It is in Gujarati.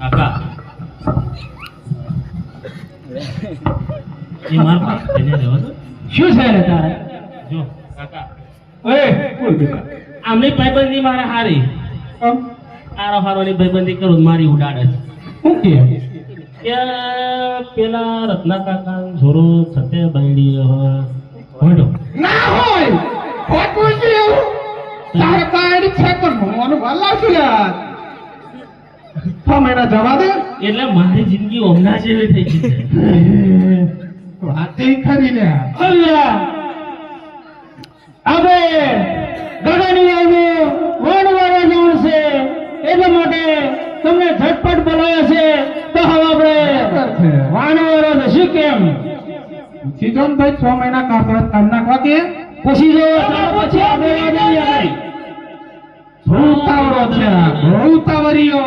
કાકા એ માર પાસે એને દેવા દો. શું છે રે તારે? જો કાકા ઓય બોલ બેટા. આમની ભાઈબંધી મારે હારી આરો હારોની ભાઈબંધી કરું મારી ઉડાડે છે. શું કે? કે પેલા રત્ના કાકા જોરો છતે બાયડી હોડો ના હોય ખોટું છે એવું. તારે બાયડી છે પણ ભણવાનું વાલા છું યાર. 6 મહિના જવા દે. એટલે મારી જિંદગી હમણાં જેવી થઈ ગઈ છે. વાતે ખરી લે. અલ્યા હવે ગગની આવ્યું વણવાળા જણ છે એટલા માટે તમને ઝટપટ બોલાવ્યા છે તો હવે આપણે વાણવાળા જશું કેમ? સીધો ને ભાઈ 6 મહિના કામ નાખવા કે પછી જો પછી આપણે બહુ ઉતાવળો છે બહુ ઉતાવળીઓ.